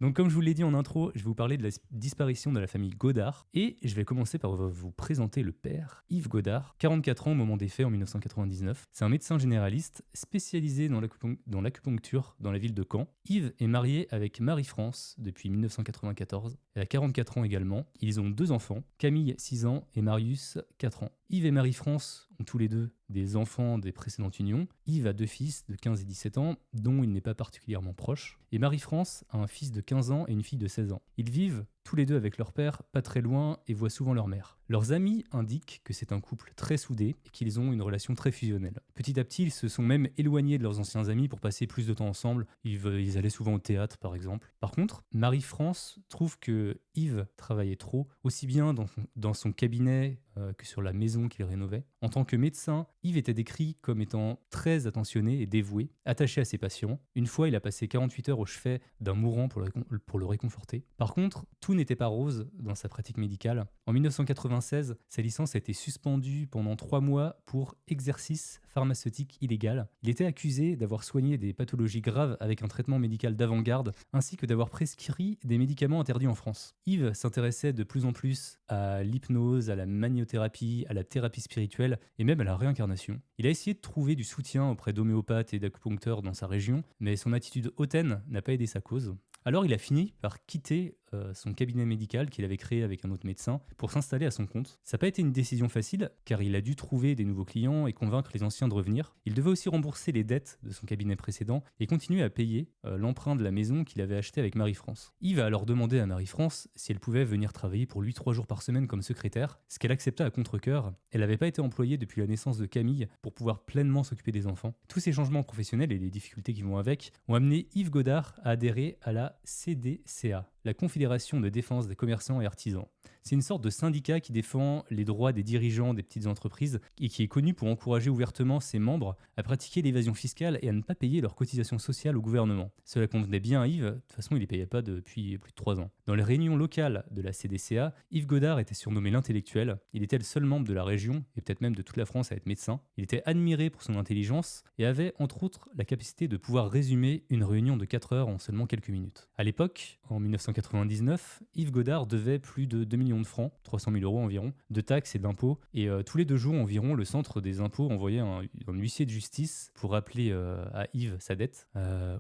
Donc comme je vous l'ai dit en intro, je vais vous parler de la disparition de la famille Godard et je vais commencer par vous présenter le père, Yves Godard, 44 ans au moment des faits en 1999. C'est un médecin généraliste spécialisé dans l'acupuncture dans la ville de Caen. Yves est marié avec Marie-France depuis 1994. Elle a 44 ans également. Ils ont 2 enfants, Camille 6 ans et Marius 4 ans. Yves et Marie-France ont tous les deux des enfants des précédentes unions. Yves a 2 fils de 15 et 17 ans, dont il n'est pas particulièrement proche. Et Marie-France a un fils de 15 ans et une fille de 16 ans. Ils vivent tous les deux avec leur père, pas très loin, et voient souvent leur mère. Leurs amis indiquent que c'est un couple très soudé et qu'ils ont une relation très fusionnelle. Petit à petit, ils se sont même éloignés de leurs anciens amis pour passer plus de temps ensemble. Ils allaient souvent au théâtre, par exemple. Par contre, Marie-France trouve que Yves travaillait trop, aussi bien dans son cabinet que sur la maison qu'il rénovait. En tant que médecin, Yves était décrit comme étant très attentionné et dévoué, attaché à ses patients. Une fois, il a passé 48 heures au chevet d'un mourant pour le réconforter. Par contre, tout n'était pas rose dans sa pratique médicale. En 1996, sa licence a été suspendue pendant 3 mois pour exercice pharmaceutique illégal. Il était accusé d'avoir soigné des pathologies graves avec un traitement médical d'avant-garde, ainsi que d'avoir prescrit des médicaments interdits en France. Yves s'intéressait de plus en plus à l'hypnose, à la magnétothérapie, à la thérapie spirituelle et même à la réincarnation. Il a essayé de trouver du soutien auprès d'homéopathes et d'acupuncteurs dans sa région, mais son attitude hautaine n'a pas aidé sa cause. Alors il a fini par quitter son cabinet médical qu'il avait créé avec un autre médecin pour s'installer à son compte. Ça n'a pas été une décision facile car il a dû trouver des nouveaux clients et convaincre les anciens de revenir. Il devait aussi rembourser les dettes de son cabinet précédent et continuer à payer l'emprunt de la maison qu'il avait acheté avec Marie-France. Yves a alors demandé à Marie-France si elle pouvait venir travailler pour lui 3 jours par semaine comme secrétaire, ce qu'elle accepta à contre-cœur. Elle n'avait pas été employée depuis la naissance de Camille pour pouvoir pleinement s'occuper des enfants. Tous ces changements professionnels et les difficultés qui vont avec ont amené Yves Godard à adhérer à la CDCA, la Confédération de défense des commerçants et artisans. C'est une sorte de syndicat qui défend les droits des dirigeants des petites entreprises et qui est connu pour encourager ouvertement ses membres à pratiquer l'évasion fiscale et à ne pas payer leurs cotisations sociales au gouvernement. Cela convenait bien à Yves, de toute façon il ne les payait pas depuis plus de 3 ans. Dans les réunions locales de la CDCA, Yves Godard était surnommé l'intellectuel. Il était le seul membre de la région, et peut-être même de toute la France, à être médecin. Il était admiré pour son intelligence et avait entre autres la capacité de pouvoir résumer une réunion de 4 heures en seulement quelques minutes. À l'époque, en 1999, Yves Godard devait plus de 2 millions de francs, 300 000 euros environ, de taxes et d'impôts. Et tous les 2 jours environ, le centre des impôts envoyait un huissier de justice pour rappeler à Yves sa dette,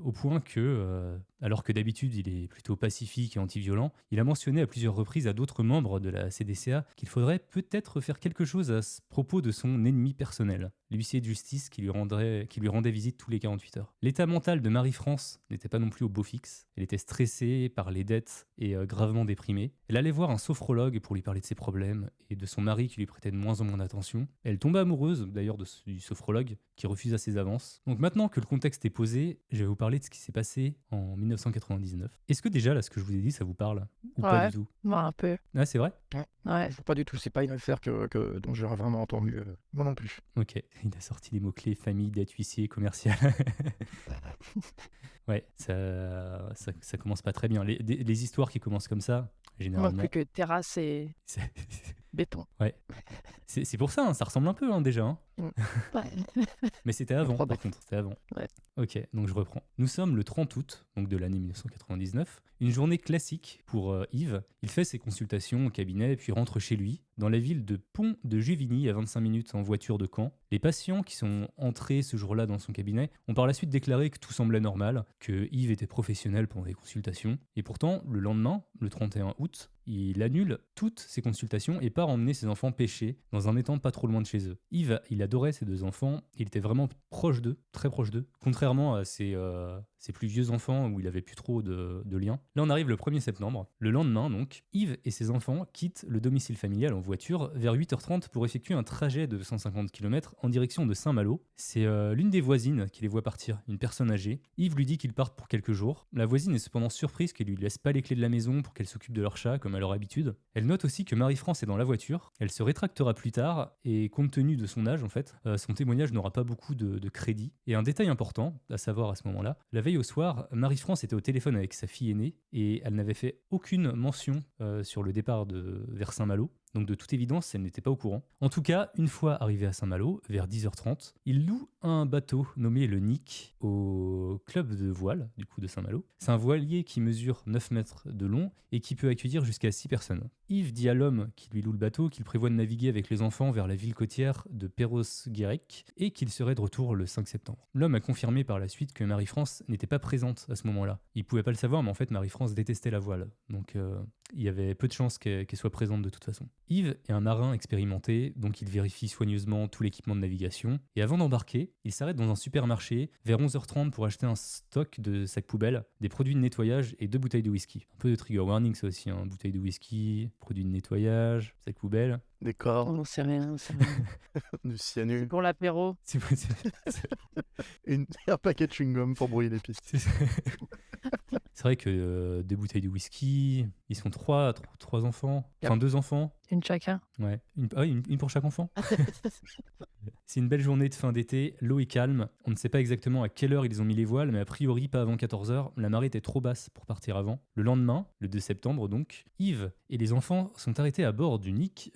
au point que, alors que d'habitude il est plutôt pacifique et anti-violent, il a mentionné à plusieurs reprises à d'autres membres de la CDCA qu'il faudrait peut-être faire quelque chose à ce propos de son ennemi personnel, l'huissier de justice qui lui rendait visite tous les 48 heures. L'état mental de Marie-France n'était pas non plus au beau fixe. Elle était stressée par les dettes et gravement déprimée. Elle allait voir un sophrologue pour lui parler de ses problèmes et de son mari qui lui prêtait de moins en moins d'attention. Elle tomba amoureuse d'ailleurs du sophrologue qui refusa ses avances. Donc maintenant que le contexte est posé, je vais vous parler de ce qui s'est passé en 1999. Est-ce que déjà là ce que je vous ai dit ça vous parle ou pas Ouais, du tout? moi un peu. Ah c'est vrai? Ouais. Pas du tout, c'est pas une affaire dont j'aurais vraiment entendu, moi non plus. Ok, il a sorti des mots-clés famille, dette, huissier, commercial. Ouais, ça commence pas très bien. Les histoires qui commencent comme ça, Moi généralement... plus que terrasse et c'est- béton. Ouais, c'est pour ça, hein, ça ressemble un peu hein, déjà. Hein. Ouais. Mais c'était avant, crois par bien. contre, c'était avant. Ouais. Ok, donc je reprends. Nous sommes le 30 août, donc de l'année 1999. Une journée classique pour Yves. Il fait ses consultations au cabinet puis rentre chez lui, dans la ville de Pont de Juvigny, à 25 minutes en voiture de Caen. Les patients qui sont entrés ce jour-là dans son cabinet ont par la suite déclaré que tout semblait normal, que Yves était professionnel pendant les consultations. Et pourtant, le lendemain, le 31 août, il annule toutes ses consultations et part emmener ses enfants pêcher dans un étang pas trop loin de chez eux. Yves, il adorait ses 2 enfants, il était vraiment proche d'eux, très proche d'eux, contrairement à ses plus vieux enfants où il avait plus trop de liens. Là on arrive le 1er septembre, le lendemain donc, Yves et ses enfants quittent le domicile familial en voiture vers 8h30 pour effectuer un trajet de 150 km en direction de Saint-Malo. C'est l'une des voisines qui les voit partir, une personne âgée. Yves lui dit qu'ils partent pour quelques jours. La voisine est cependant surprise qu'elle lui laisse pas les clés de la maison pour qu'elle s'occupe de leur chat comme à leur habitude. Elle note aussi que Marie-France est dans la voiture. Elle se rétractera plus tard et compte tenu de son âge en fait, son témoignage n'aura pas beaucoup de crédit. Et un détail important à savoir à ce moment-là, la veille au soir, Marie-France était au téléphone avec sa fille aînée et elle n'avait fait aucune mention sur le départ vers Saint-Malo. donc de toute évidence, elle n'était pas au courant. En tout cas, une fois arrivé à Saint-Malo, vers 10h30, il loue un bateau nommé le Nick au club de voile du coup de Saint-Malo. C'est un voilier qui mesure 9 mètres de long et qui peut accueillir jusqu'à 6 personnes. Yves dit à l'homme qui lui loue le bateau qu'il prévoit de naviguer avec les enfants vers la ville côtière de Perros-Guirec et qu'il serait de retour le 5 septembre. L'homme a confirmé par la suite que Marie-France n'était pas présente à ce moment-là. Il pouvait pas le savoir, mais en fait Marie-France détestait la voile. Donc il y avait peu de chances qu'elle soit présente de toute façon. Yves est un marin expérimenté, donc il vérifie soigneusement tout l'équipement de navigation. Et avant d'embarquer, il s'arrête dans un supermarché vers 11h30 pour acheter un stock de sacs poubelles, des produits de nettoyage et 2 bouteilles de whisky. Un peu de trigger warning ça aussi, hein. Bouteille de whisky, produits de nettoyage, sacs poubelles. Des corps, On sait rien, on sait rien. du cyanure, Pour l'apéro. C'est un paquet de chewing-gum pour brouiller les pistes. c'est vrai que des bouteilles de whisky, ils sont trois enfants, enfin 2 enfants. Une chacun. Ouais, une pour chaque enfant. C'est une belle journée de fin d'été, l'eau est calme, on ne sait pas exactement à quelle heure ils ont mis les voiles, mais a priori pas avant 14h, la marée était trop basse pour partir avant. Le lendemain, le 2 septembre donc, Yves et les enfants sont arrêtés à bord du Nick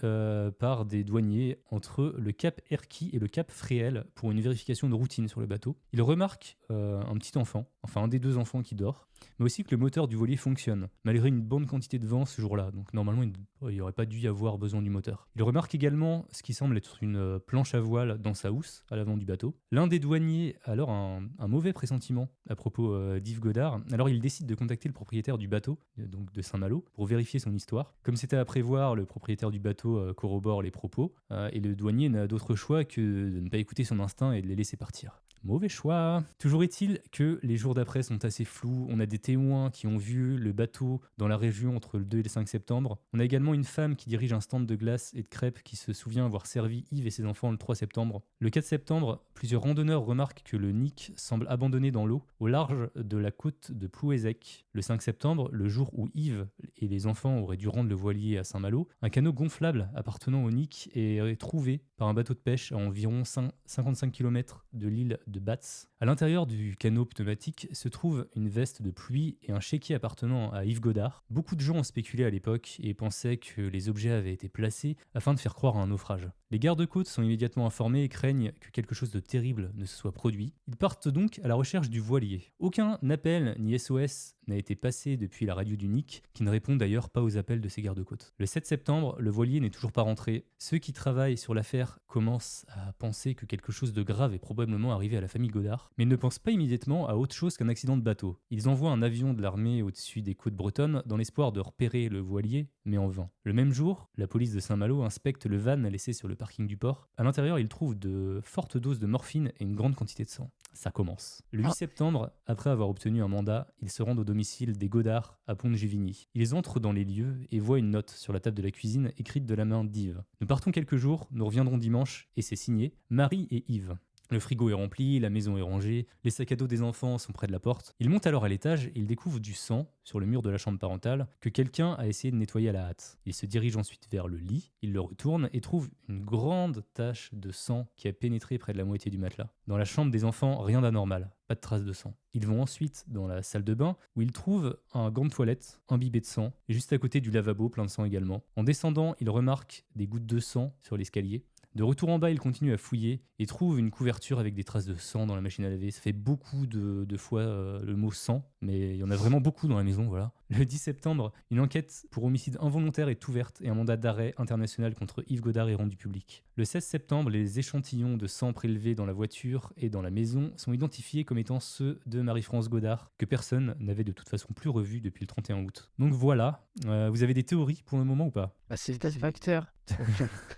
par des douaniers entre le cap Erquy et le cap Fréhel pour une vérification de routine sur le bateau. Ils remarquent un petit enfant, enfin un des 2 enfants qui dort, mais aussi que le moteur du voilier fonctionne, malgré une bonne quantité de vent ce jour-là, donc normalement il n'y aurait pas dû y avoir besoin du moteur. Il remarque également ce qui semble être une planche à voile dans sa housse, à l'avant du bateau. L'un des douaniers a alors un mauvais pressentiment à propos d'Yves Godard, alors il décide de contacter le propriétaire du bateau, donc de Saint-Malo, pour vérifier son histoire. Comme c'était à prévoir, le propriétaire du bateau corrobore les propos, et le douanier n'a d'autre choix que de ne pas écouter son instinct et de les laisser partir. Mauvais choix. Toujours est-il que les jours d'après sont assez flous. On a des témoins qui ont vu le bateau dans la région entre le 2 et le 5 septembre. On a également une femme qui dirige un stand de glace et de crêpes qui se souvient avoir servi Yves et ses enfants le 3 septembre. Le 4 septembre, plusieurs randonneurs remarquent que le Nick semble abandonné dans l'eau au large de la côte de Plouézec. Le 5 septembre, le jour où Yves et les enfants auraient dû rendre le voilier à Saint-Malo, un canot gonflable appartenant au Nick est trouvé par un bateau de pêche à environ 55 km de l'île de Batz. À l'intérieur du canot pneumatique se trouve une veste de pluie et un chéquier appartenant à Yves Godard. Beaucoup de gens ont spéculé à l'époque et pensaient que les objets avaient été placés afin de faire croire à un naufrage. Les gardes-côtes sont immédiatement informés et craignent que quelque chose de terrible ne se soit produit. Ils partent donc à la recherche du voilier. Aucun appel ni SOS n'a été passé depuis la radio du Nick, qui ne répond d'ailleurs pas aux appels de ces gardes-côtes. Le 7 septembre, le voilier n'est toujours pas rentré. Ceux qui travaillent sur l'affaire commencent à penser que quelque chose de grave est probablement arrivé à la famille Godard, mais ne pensent pas immédiatement à autre chose qu'un accident de bateau. Ils envoient un avion de l'armée au-dessus des côtes bretonnes dans l'espoir de repérer le voilier, mais en vain. Le même jour, la police de Saint-Malo inspecte le van laissé sur le parking du port. À l'intérieur, ils trouvent de fortes doses de morphine et une grande quantité de sang. Ça commence. Le 8 septembre, après avoir obtenu un mandat, ils se rendent au domicile des Godard à Pont-de-Givigny. Ils entrent dans les lieux et voient une note sur la table de la cuisine écrite de la main d'Yves. Nous partons quelques jours, nous reviendrons dimanche et c'est signé Marie et Yves. Le frigo est rempli, la maison est rangée, les sacs à dos des enfants sont près de la porte. Ils montent alors à l'étage et ils découvrent du sang sur le mur de la chambre parentale que quelqu'un a essayé de nettoyer à la hâte. Ils se dirigent ensuite vers le lit, ils le retournent et trouvent une grande tache de sang qui a pénétré près de la moitié du matelas. Dans la chambre des enfants, rien d'anormal, pas de traces de sang. Ils vont ensuite dans la salle de bain où ils trouvent un gant de toilette imbibé de sang et juste à côté du lavabo plein de sang également. En descendant, ils remarquent des gouttes de sang sur l'escalier. De retour en bas, il continue à fouiller et trouve une couverture avec des traces de sang dans la machine à laver. Ça fait beaucoup de fois le mot sang, mais il y en a vraiment beaucoup dans la maison, voilà. Le 10 septembre, une enquête pour homicide involontaire est ouverte et un mandat d'arrêt international contre Yves Godard est rendu public. Le 16 septembre, les échantillons de sang prélevés dans la voiture et dans la maison sont identifiés comme étant ceux de Marie-France Godard, que personne n'avait de toute façon plus revu depuis le 31 août. Donc voilà, vous avez des théories pour le moment ou pas ? C'est facteur.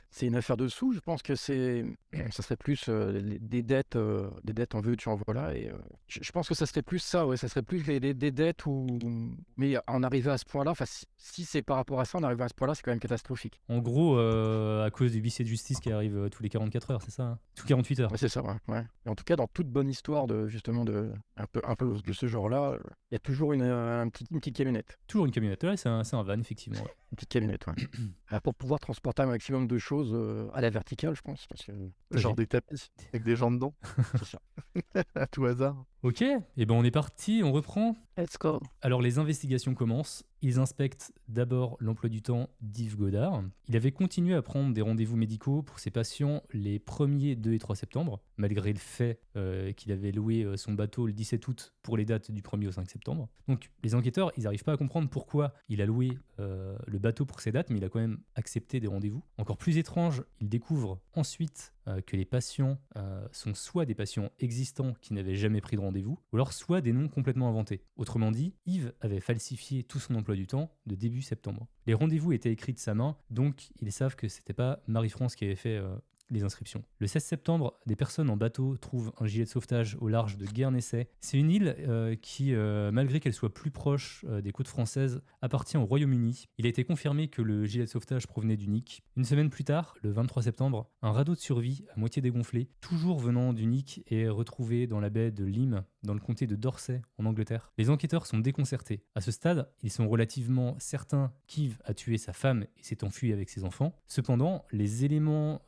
C'est une affaire de sous. Je pense que ça serait plus des dettes en veux-tu en voilà. Et je pense que ça serait plus ça. Ouais, ça serait plus des dettes mais en arriver à ce point-là. Enfin, si c'est par rapport à ça, en arriver à ce point-là, c'est quand même catastrophique. En gros, à cause du huissier de justice qui arrive tous les 44 heures, c'est ça, hein ? Tous 48 heures. Ouais, c'est ça. Ouais. Et en tout cas, dans toute bonne histoire justement un peu de ce genre-là, il y a toujours une petite camionnette. Toujours une camionnette. Là, c'est un van, effectivement. Ouais. Une petite camionnette, ouais. Pour pouvoir transporter un maximum de choses à la verticale, je pense. Parce que... Genre des tapis avec des gens dedans. C'est ça. À tout hasard. Ok, et ben on est parti, on reprend. Let's go. Alors les investigations commencent. Ils inspectent d'abord l'emploi du temps d'Yves Godard. Il avait continué à prendre des rendez-vous médicaux pour ses patients les 1er, 2 et 3 septembre, malgré le fait qu'il avait loué son bateau le 17 août pour les dates du 1er au 5 septembre. Donc les enquêteurs, ils n'arrivent pas à comprendre pourquoi il a loué le bateau pour ces dates, mais il a quand même accepté des rendez-vous. Encore plus étrange, ils découvrent ensuite que les patients sont soit des patients existants qui n'avaient jamais pris de rendez-vous, ou alors soit des noms complètement inventés. Autrement dit, Yves avait falsifié tout son emploi du temps de début septembre. Les rendez-vous étaient écrits de sa main, donc ils savent que c'était pas Marie-France qui avait fait les inscriptions. Le 16 septembre, des personnes en bateau trouvent un gilet de sauvetage au large de Guernesey. C'est une île qui, malgré qu'elle soit plus proche des côtes françaises, appartient au Royaume-Uni. Il a été confirmé que le gilet de sauvetage provenait du Nick. Une semaine plus tard, le 23 septembre, un radeau de survie à moitié dégonflé, toujours venant du Nick, est retrouvé dans la baie de Lyme, dans le comté de Dorset, en Angleterre. Les enquêteurs sont déconcertés. À ce stade, ils sont relativement certains qu'Yves a tué sa femme et s'est enfui avec ses enfants. Cependant, les éléments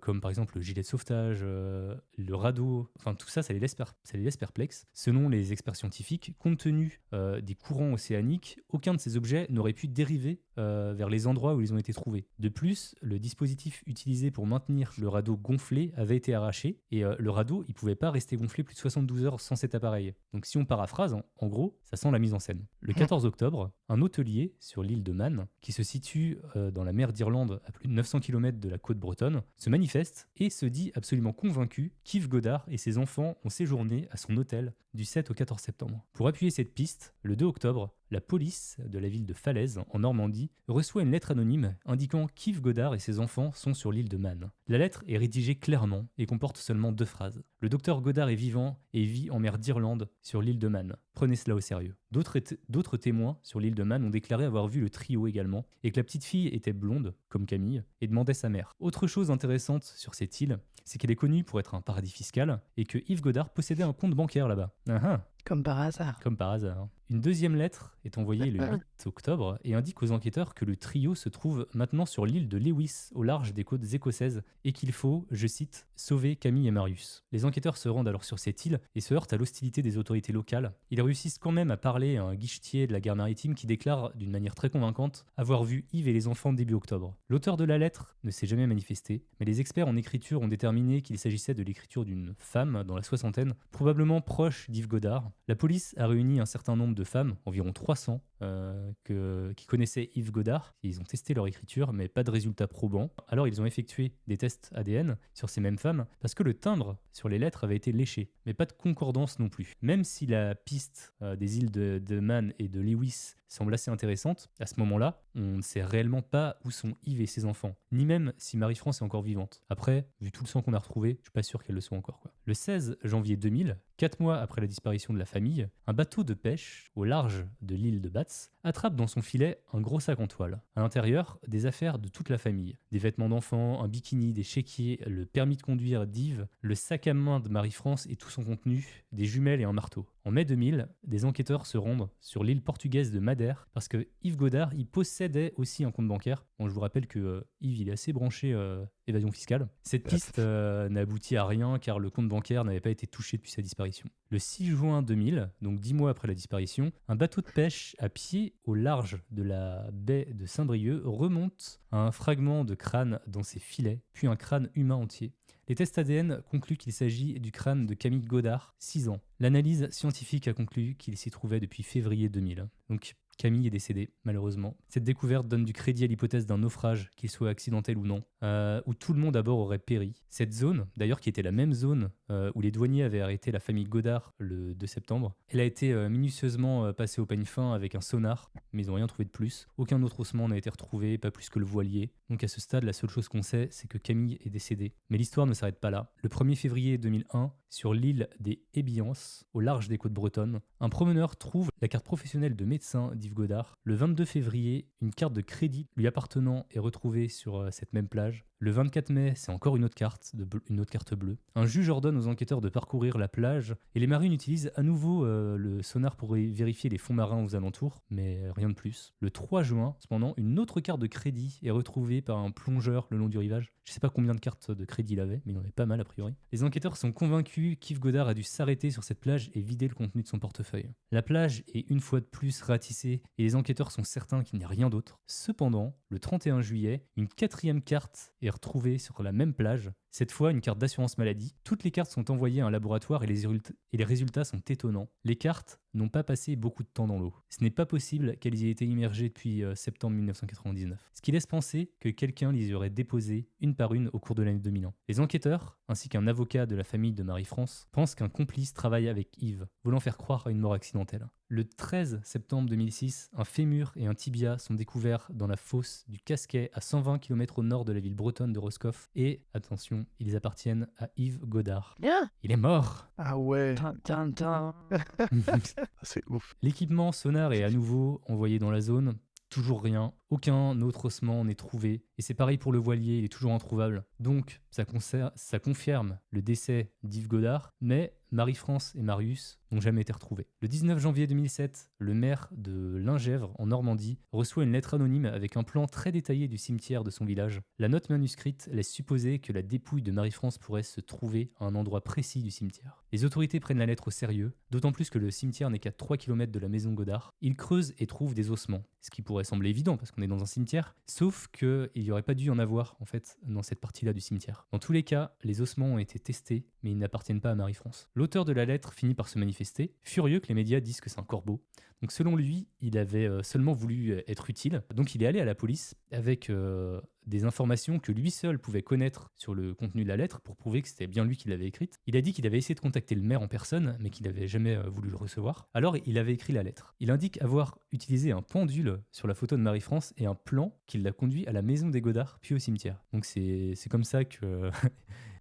comme par exemple le gilet de sauvetage, le radeau, enfin tout ça, ça les laisse perplexes. Selon les experts scientifiques, compte tenu des courants océaniques, aucun de ces objets n'aurait pu dériver vers les endroits où ils ont été trouvés. De plus, le dispositif utilisé pour maintenir le radeau gonflé avait été arraché et le radeau, il pouvait pas rester gonflé plus de 72 heures sans cet appareil. Donc si on paraphrase, en gros, ça sent la mise en scène. Le 14 octobre, un hôtelier sur l'île de Man, qui se situe dans la mer d'Irlande à plus de 900 km de la côte bretonne, se manifeste et se dit absolument convaincu qu'Yves Godard et ses enfants ont séjourné à son hôtel du 7 au 14 septembre. Pour appuyer cette piste, le 2 octobre, la police de la ville de Falaise, en Normandie, reçoit une lettre anonyme indiquant qu'Yves Godard et ses enfants sont sur l'île de Man. La lettre est rédigée clairement et comporte seulement 2 phrases. Le docteur Godard est vivant et vit en mer d'Irlande, sur l'île de Man. Prenez cela au sérieux. D'autres témoins sur l'île de Man ont déclaré avoir vu le trio également et que la petite fille était blonde, comme Camille, et demandait sa mère. Autre chose intéressante sur cette île, c'est qu'elle est connue pour être un paradis fiscal et que Yves Godard possédait un compte bancaire là-bas. Comme par hasard. Comme par hasard. Une deuxième lettre est envoyée le 8 octobre et indique aux enquêteurs que le trio se trouve maintenant sur l'île de Lewis, au large des côtes écossaises, et qu'il faut, je cite, sauver Camille et Marius. Les enquêteurs se rendent alors sur cette île et se heurtent à l'hostilité des autorités locales. Ils réussissent quand même à parler à un guichetier de la gare maritime qui déclare d'une manière très convaincante avoir vu Yves et les enfants début octobre. L'auteur de la lettre ne s'est jamais manifesté, mais les experts en écriture ont déterminé qu'il s'agissait de l'écriture d'une femme dans la soixantaine, probablement proche d'Yves Godard. La police a réuni un certain nombre de femmes, environ 300, qui connaissaient Yves Godard. Ils ont testé leur écriture, mais pas de résultats probants. Alors ils ont effectué des tests ADN sur ces mêmes femmes, parce que le timbre sur les lettres avait été léché, mais pas de concordance non plus. Même si la piste des îles de Man et de Lewis semble assez intéressante, à ce moment-là, on ne sait réellement pas où sont Yves et ses enfants, ni même si Marie-France est encore vivante. Après, vu tout le sang qu'on a retrouvé, je suis pas sûr qu'elle le soit encore, quoi. Le 16 janvier 2000, 4 mois après la disparition de la famille, un bateau de pêche au large de l'île de Batz attrape dans son filet un gros sac en toile. À l'intérieur, des affaires de toute la famille. Des vêtements d'enfants, un bikini, des chéquiers, le permis de conduire d'Yves, le sac à main de Marie-France et tout son contenu, des jumelles et un marteau. En mai 2000, des enquêteurs se rendent sur l'île portugaise de Madère parce que Yves Godard y possédait aussi un compte bancaire. Bon, je vous rappelle que Yves il est assez branché évasion fiscale. Cette piste n'a abouti à rien car le compte bancaire n'avait pas été touché depuis sa disparition. Le 6 juin 2000, donc 10 mois après la disparition, un bateau de pêche à pied au large de la baie de Saint-Brieuc remonte à un fragment de crâne dans ses filets, puis un crâne humain entier. Les tests ADN concluent qu'il s'agit du crâne de Camille Godard, 6 ans. L'analyse scientifique a conclu qu'il s'y trouvait depuis février 2000. Donc Camille est décédée, malheureusement. Cette découverte donne du crédit à l'hypothèse d'un naufrage, qu'il soit accidentel ou non, où tout le monde à bord aurait péri. Cette zone, d'ailleurs qui était la même zone où les douaniers avaient arrêté la famille Godard le 2 septembre, elle a été minutieusement passée au peigne fin avec un sonar, mais ils n'ont rien trouvé de plus. Aucun autre ossement n'a été retrouvé, pas plus que le voilier. Donc à ce stade, la seule chose qu'on sait, c'est que Camille est décédée. Mais l'histoire ne s'arrête pas là. Le 1er février 2001, sur l'île des Hébiances, au large des côtes bretonnes, un promeneur trouve la carte professionnelle de médecin d'Yves Godard. Le 22 février, une carte de crédit lui appartenant est retrouvée sur cette même plage. Le 24 mai, c'est encore une autre carte, une autre carte bleue. Un juge ordonne aux enquêteurs de parcourir la plage et les marines utilisent à nouveau le sonar pour vérifier les fonds marins aux alentours, mais rien de plus. Le 3 juin, cependant, une autre carte de crédit est retrouvée par un plongeur le long du rivage. Je sais pas combien de cartes de crédit il avait, mais il en avait pas mal a priori. Les enquêteurs sont convaincus qu'Yves Godard a dû s'arrêter sur cette plage et vider le contenu de son portefeuille. La plage est une fois de plus ratissée et les enquêteurs sont certains qu'il n'y a rien d'autre. Cependant, le 31 juillet, une 4e carte est retrouvée sur la même plage. Cette fois, une carte d'assurance maladie. Toutes les cartes sont envoyées à un laboratoire et les résultats sont étonnants. Les cartes n'ont pas passé beaucoup de temps dans l'eau. Ce n'est pas possible qu'elles aient été immergées depuis septembre 1999. Ce qui laisse penser que quelqu'un les aurait déposées une par une au cours de l'année 2001. Les enquêteurs, ainsi qu'un avocat de la famille de Marie-France, pensent qu'un complice travaille avec Yves, voulant faire croire à une mort accidentelle. Le 13 septembre 2006, un fémur et un tibia sont découverts dans la fosse du Casquet à 120 km au nord de la ville bretonne de Roscoff et, attention, ils appartiennent à Yves Godard. Bien. Il est mort. Ah ouais, Tin. c'est ouf. L'équipement sonar est à nouveau envoyé dans la zone. Toujours rien, aucun autre ossement n'est trouvé, et c'est pareil pour le voilier, il est toujours introuvable. Donc ça confirme le décès d'Yves Godard, mais Marie-France et Marius n'ont jamais été retrouvés. Le 19 janvier 2007, le maire de Lingèvre, en Normandie, reçoit une lettre anonyme avec un plan très détaillé du cimetière de son village. La note manuscrite laisse supposer que la dépouille de Marie-France pourrait se trouver à un endroit précis du cimetière. Les autorités prennent la lettre au sérieux, d'autant plus que le cimetière n'est qu'à 3 km de la maison Godard. Ils creusent et trouvent des ossements, ce qui pourrait sembler évident parce qu'on est dans un cimetière, sauf qu'il n'y aurait pas dû y en avoir en fait dans cette partie-là du cimetière. Dans tous les cas, les ossements ont été testés, mais ils n'appartiennent pas à Marie-France. L'auteur de la lettre finit par se manifester, furieux que les médias disent que c'est un corbeau. Donc selon lui, il avait seulement voulu être utile, donc il est allé à la police avec des informations que lui seul pouvait connaître sur le contenu de la lettre pour prouver que c'était bien lui qui l'avait écrite. Il a dit qu'il avait essayé de contacter le maire en personne, mais qu'il n'avait jamais voulu le recevoir. Alors il avait écrit la lettre. Il indique avoir utilisé un pendule sur la photo de Marie-France et un plan qui l'a conduit à la maison des Godard, puis au cimetière. Donc c'est comme ça que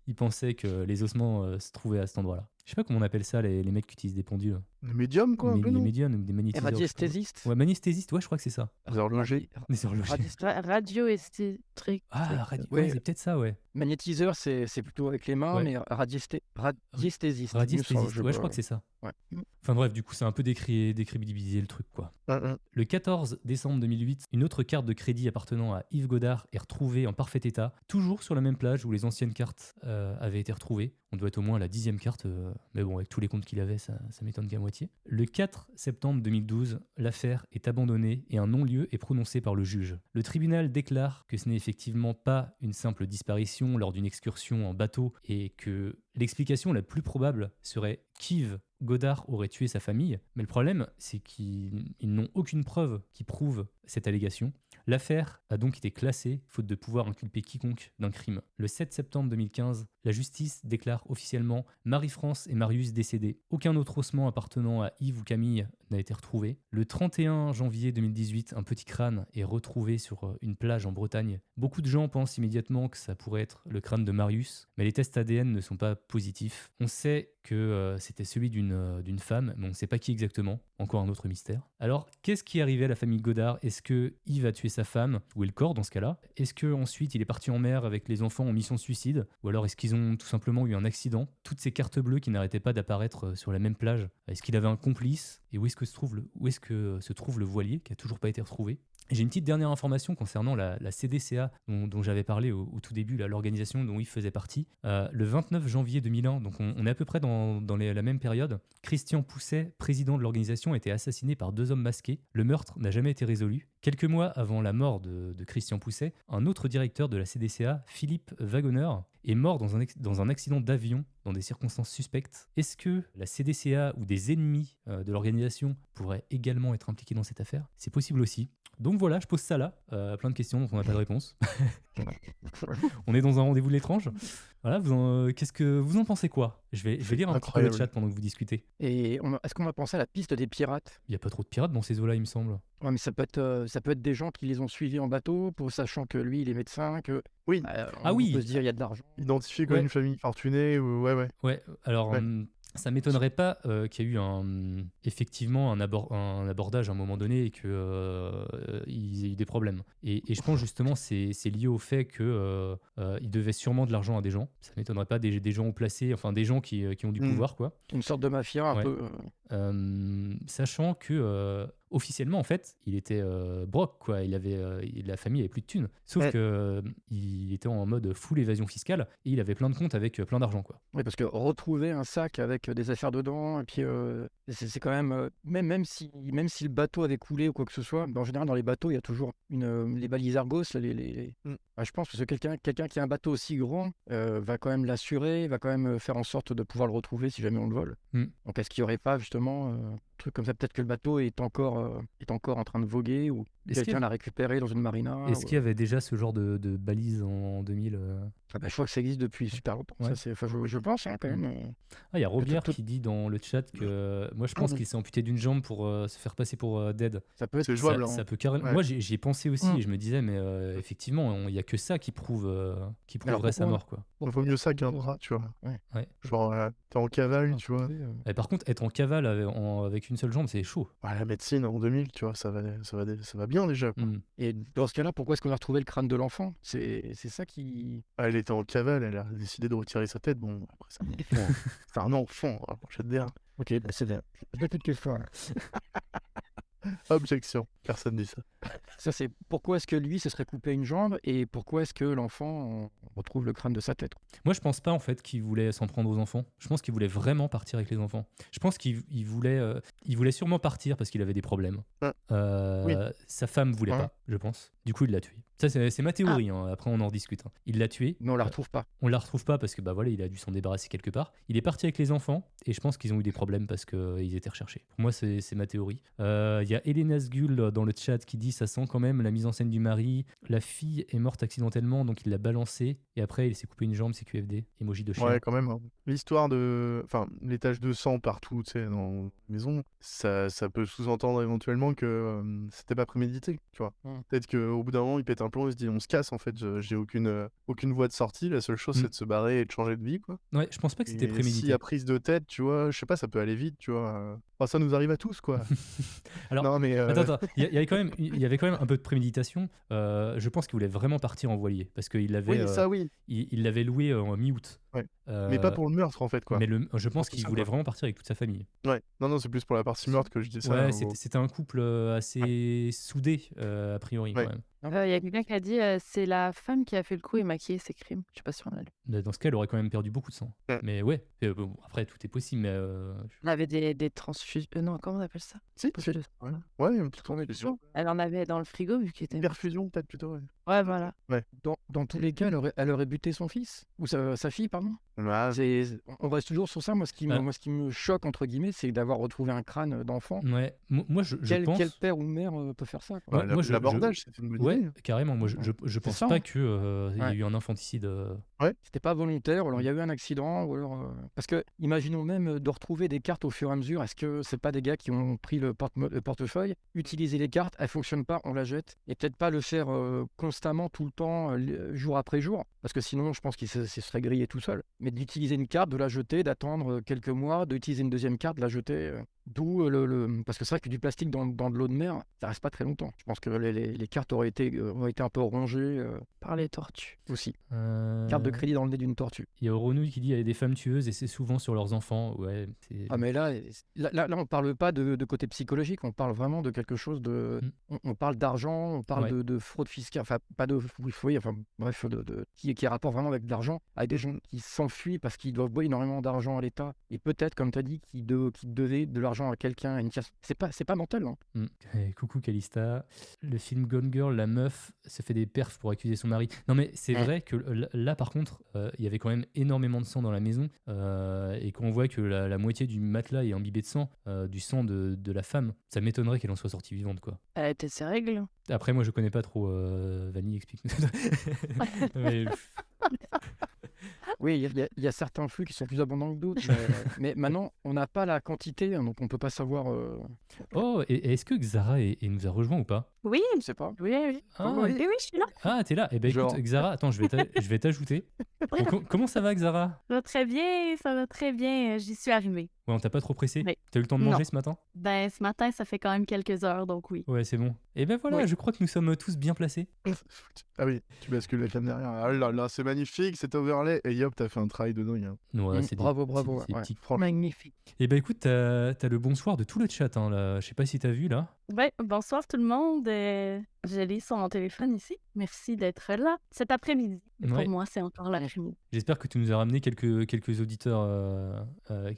il pensait que les ossements se trouvaient à cet endroit-là. Je sais pas comment on appelle ça, les mecs qui utilisent des pendules. Le médium, quoi, un peu, Les non? médiums ou des magnétiseurs. Radiesthésiste. Ouais, magnétisiste, ouais, je crois que c'est ça. Des horlogers. Des horlogers. Radio-esthétrique. Ah, Ouais. ouais, c'est peut-être ça, ouais. Magnétiseur, c'est plutôt avec les mains, Ouais. mais radiesthésiste. Radiesthésiste, ouais, je crois que c'est ça. Ouais. Enfin bref, du coup, c'est un peu décrédibilisé le truc, quoi. Le 14 décembre 2008, une autre carte de crédit appartenant à Yves Godard est retrouvée en parfait état, toujours sur la même plage où les anciennes cartes avaient été retrouvées. On doit être au moins à la 10e carte, mais bon, avec tous les comptes qu'il avait, ça m'étonne qu'à moitié. Le 4 septembre 2012, l'affaire est abandonnée et un non-lieu est prononcé par le juge. Le tribunal déclare que ce n'est effectivement pas une simple disparition lors d'une excursion en bateau et que l'explication la plus probable serait qu'Yves Godard aurait tué sa famille, mais le problème, c'est qu'ils n'ont aucune preuve qui prouve cette allégation. L'affaire a donc été classée, faute de pouvoir inculper quiconque d'un crime. Le 7 septembre 2015, la justice déclare officiellement Marie-France et Marius décédés. Aucun autre ossement appartenant à Yves ou Camille n'a été retrouvé. Le 31 janvier 2018, un petit crâne est retrouvé sur une plage en Bretagne. Beaucoup de gens pensent immédiatement que ça pourrait être le crâne de Marius, mais les tests ADN ne sont pas positifs. On sait que c'était celui d'une femme, mais on ne sait pas qui exactement. Encore un autre mystère. Alors, qu'est-ce qui est arrivé à la famille Godard? Est-ce que Yves a tué sa femme? Où est le corps dans ce cas-là? Est-ce qu'ensuite il est parti en mer avec les enfants en mission suicide? Ou alors est-ce qu'ils ont tout simplement eu un accident? Toutes ces cartes bleues qui n'arrêtaient pas d'apparaître sur la même plage. Est-ce qu'il avait un complice? Et où est-ce que se trouve le voilier qui a toujours pas été retrouvé? J'ai une petite dernière information concernant la CDCA dont j'avais parlé au tout début, l'organisation dont Yves faisait partie. Le 29 janvier 2001, donc on est à peu près dans la même période, Christian Pousset, président de l'organisation, a été assassiné par 2 hommes masqués. Le meurtre n'a jamais été résolu. Quelques mois avant la mort de Christian Pousset, un autre directeur de la CDCA, Philippe Wagoner, est mort dans un accident d'avion dans des circonstances suspectes. Est-ce que la CDCA ou des ennemis de l'organisation pourraient également être impliqués dans cette affaire? C'est possible aussi. Donc voilà, je pose ça là, plein de questions dont on n'a pas de réponse. On est dans un rendez-vous de l'étrange. Voilà, qu'est-ce que vous en pensez quoi? Je vais lire un petit peu le chat pendant que vous discutez. Et est-ce qu'on va penser à la piste des pirates? Il n'y a pas trop de pirates dans ces eaux-là, il me semble. Ouais, mais ça peut être des gens qui les ont suivis en bateau, sachant que lui, il est médecin, que... Oui. On peut se dire, il y a de l'argent. Identifié comme Ouais. une famille fortunée, ou... ouais. Ouais, alors Ouais. Ça m'étonnerait pas qu'il y a eu effectivement un abordage à un moment donné et qu'ils aient eu des problèmes. Et je pense justement c'est lié au fait qu'ils devaient sûrement de l'argent à des gens. Ça m'étonnerait pas des gens haut placés, enfin des gens qui ont du pouvoir, quoi. Une sorte de mafia un Ouais. peu. Sachant que officiellement en fait il était broke, quoi. La famille avait plus de thunes, sauf Ouais. que il était en mode full évasion fiscale et il avait plein de comptes avec plein d'argent, quoi. Oui, parce que retrouver un sac avec des affaires dedans, et puis c'est quand même, même si le bateau avait coulé ou quoi que ce soit, en général dans les bateaux il y a toujours les balises Argos, là, je pense que quelqu'un qui a un bateau aussi grand va quand même l'assurer, va quand même faire en sorte de pouvoir le retrouver si jamais on le vole. Donc est-ce qu'il n'y aurait pas justement un truc comme ça, peut-être que le bateau est encore en train de voguer, ou Est-ce qu'il y quelqu'un l'a récupéré dans une marina. Est-ce qu'il y avait déjà ce genre de balise en 2000 Je crois que ça existe depuis super longtemps. Ouais. Ça, je pense quand même. Ah, il y a Robière tout- qui dit dans le chat que moi je pense qu'il s'est amputé d'une jambe pour se faire passer pour Dead. Ça peut être C'est jouable. Ça hein. peut carrément. Ouais. Moi j'y ai pensé aussi Mm. et je me disais mais effectivement il y a que ça qui prouverait sa pourquoi mort, quoi. Il vaut mieux ça qu'un bras, tu vois. Ouais. Genre, t'es en cavale, tu vois. Et par contre être en cavale avec une seule jambe c'est chaud. Ouais, la médecine en 2000, tu vois, ça va bien déjà. quoi. Mm. Et dans ce cas-là, pourquoi est-ce qu'on a retrouvé le crâne de l'enfant? C'est ça qui. Ah, elle était en cavale, elle a décidé de retirer sa tête. Bon, après, c'est un enfant. C'est un enfant, hein, je vais te dire. Ok, c'est bien. Je n'ai plus de questions. Objection, personne dit ça. Ça, c'est pourquoi est-ce que lui se serait coupé une jambe, et pourquoi est-ce que l'enfant on retrouve le crâne de sa tête? Moi, je pense pas en fait qu'il voulait s'en prendre aux enfants. Je pense qu'il voulait vraiment partir avec les enfants. Je pense qu'il voulait sûrement partir parce qu'il avait des problèmes. Ah. Oui. Sa femme voulait Ouais. pas, je pense. Du coup, il l'a tué. Ça, c'est ma théorie. Hein. Après, on en discute. Hein. Il l'a tué. Mais on la retrouve pas. On la retrouve pas parce que bah voilà, il a dû s'en débarrasser quelque part. Il est parti avec les enfants et je pense qu'ils ont eu des problèmes parce qu'ils étaient recherchés. Pour moi, c'est ma théorie. Il y a Elena Sgul dans le chat qui dit ça sent quand même la mise en scène du mari. La fille est morte accidentellement, donc il l'a balancée et après il s'est coupé une jambe, c'est QFD. Emoji de chien. Ouais, quand même. hein. L'histoire de. Enfin, les taches de sang partout, tu sais, dans la maison, ça peut sous-entendre éventuellement que c'était pas prémédité, tu vois. Peut-être qu'au bout d'un moment, il pète un plomb, il se dit on se casse, en fait, j'ai aucune voie de sortie, la seule chose, c'est de se barrer et de changer de vie, quoi. Ouais, je pense pas que c'était Et prémédité. s'il y a prise de tête, tu vois, je sais pas, ça peut aller vite, tu vois. Enfin, ça nous arrive à tous, quoi. Alors, non, mais. Attends, il y avait quand même un peu de préméditation. Je pense qu'il voulait vraiment partir en voilier parce qu'il l'avait, Oui, ça, oui. il l'avait loué en mi-août. Ouais. Mais pas pour le meurtre, en fait, quoi. Mais je pense C'est qu'il ça, voulait quoi. vraiment partir avec toute sa famille. Ouais. Non, c'est plus pour la partie meurtre que je dis ça. Ouais, en gros. c'était un couple assez soudé, a priori, Ouais. quand même. Il y a quelqu'un qui a dit c'est la femme qui a fait le coup et maquillé ses crimes. Je sais pas si on a lu. Dans ce cas, elle aurait quand même perdu beaucoup de sang. Ouais. Mais ouais, bon, après, tout est possible. Mais Elle avait des transfusions. Non, comment on appelle ça? Si, Parce que- Ouais, une petite On est confusion. Elle en avait dans le frigo vu qu'il était. Perfusion, peut-être plutôt, ouais. Ouais, voilà. Dans tous les cas, elle aurait buté son fils ou sa fille, pardon. Ah, On reste toujours sur ça. Moi, ce qui me choque entre guillemets, c'est d'avoir retrouvé un crâne d'enfant. ouais, moi, je Quel pense. père ou mère peut faire ça, quoi? Ouais, moi, l'abordage, c'était une bonne Ouais, idée. carrément. Moi, je pense ça, pas hein. qu'il y ait Ouais. eu un infanticide. C'était pas volontaire, ou alors il y a eu un accident, ou alors parce que imaginons même de retrouver des cartes au fur et à mesure. Est-ce que c'est pas des gars qui ont pris le portefeuille, utilisé les cartes, elles fonctionnent pas, on la jette, et peut-être pas le faire constamment, tout le temps, jour après jour, parce que sinon je pense qu'il se serait grillé tout seul. Mais d'utiliser une carte, de la jeter, d'attendre quelques mois, d'utiliser une deuxième carte, de la jeter. D'où parce que c'est vrai que du plastique dans de l'eau de mer, ça reste pas très longtemps. Je pense que les cartes auraient été un peu rongées Par les tortues. aussi. Euh, Carte de crédit dans le nez d'une tortue. Il y a Renouille qui dit il y a des femmes tueuses et c'est souvent sur leurs enfants. Ouais, Ah mais là on parle pas de côté psychologique, on parle vraiment de quelque chose de... On parle d'argent, on parle Ouais. de fraude fiscale, enfin pas de... Oui, enfin bref, qui a rapport vraiment avec de l'argent, avec des gens qui s'enfuient parce qu'ils doivent énormément d'argent à l'État, et peut-être, comme tu as dit, qui devaient de l'argent à quelqu'un, à une casse. C'est pas mental, hein. Et coucou Calista. Le film Gone Girl, la meuf se fait des perfs pour accuser son mari. Non mais c'est vrai que là par contre, il y avait quand même énormément de sang dans la maison et qu'on voit que la moitié du matelas est imbibé de sang, du sang de la femme. Ça m'étonnerait qu'elle en soit sortie vivante, quoi. Elle a été ses règles. Après moi je connais pas trop Vanille, explique. Mais, Oui, il y a certains flux qui sont plus abondants que d'autres, mais maintenant, on n'a pas la quantité, hein, donc on peut pas savoir... Oh, et est-ce que Xara nous a rejoint ou pas? Oui, Je sais pas. oui. Ah, Oui, je suis là. Ah, t'es là. Eh ben écoute, Genre. Xara, attends, je vais t'ajouter. Bon, comment ça va, Xara? Ça va très bien, ça va très bien. J'y suis arrivée. Ouais, on t'a pas trop pressé? Oui. T'as eu le temps de Non. manger ce matin? Ben, ce matin, ça fait quand même quelques heures, donc oui. Ouais, c'est bon. Et ben voilà, Oui. je crois que nous sommes tous bien placés. Ah oui, tu bascules la cam derrière. Ah là là, c'est magnifique, cet overlay. Et hop, t'as fait un travail de dingue. Hein. Ouais, c'est Bravo, des, bravo, c'est des ouais. petits- Franchement. Magnifique. Eh ben écoute, t'as le bonsoir de tout le chat, hein, là. Je sais pas si t'as vu, là. Ben, bonsoir tout le monde. Je lis sur mon téléphone ici. Merci d'être là cet après-midi. Et Ouais. pour moi, c'est encore l'après-midi. J'espère que tu nous as ramené quelques auditeurs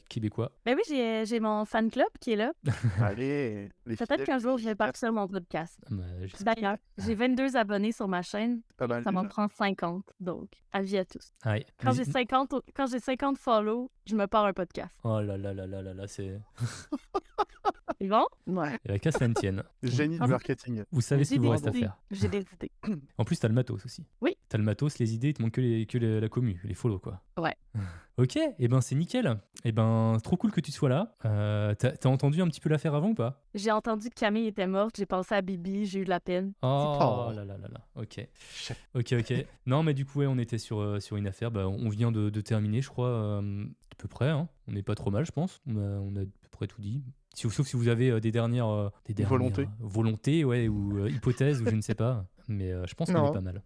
québécois. Ben oui, j'ai mon fan club qui est là. Allez, les Peut-être fidèles, qu'un jour, je vais partir mon podcast. Ah bah, j'espère. D'ailleurs, j'ai 22 abonnés sur ma chaîne. pas mal. Ça m'en prend 50. Donc, avis à tous. Ah ouais. Quand Mais- j'ai 50 follow, je me pars un podcast. Oh là là là là là là, c'est... C'est bon? Ouais. Il y a qu'à cela ne tienne. Génie du Ah bon marketing. Vous savez ce J'ai qu'il vous des reste à idées. faire. J'ai des idées. En plus, t'as le matos aussi. Oui. T'as le matos, les idées, il te manque que la commu, les follow, quoi. Ouais. Ok, et ben c'est nickel. Et ben trop cool que tu sois là. T'as entendu un petit peu l'affaire avant ou pas? J'ai entendu que Camille était morte. J'ai pensé à Bibi. J'ai eu de la peine. Oh pas- là là là là. Ok. Ok. Non, mais du coup, ouais, on était sur une affaire. Bah, on vient de terminer, je crois, à peu près. Hein. On n'est pas trop mal, je pense. On a à peu près tout dit. Sauf si vous avez des dernières Volontés. volontés, ouais, ou hypothèses, ou je ne sais pas. Mais je pense qu'on Non. est pas mal.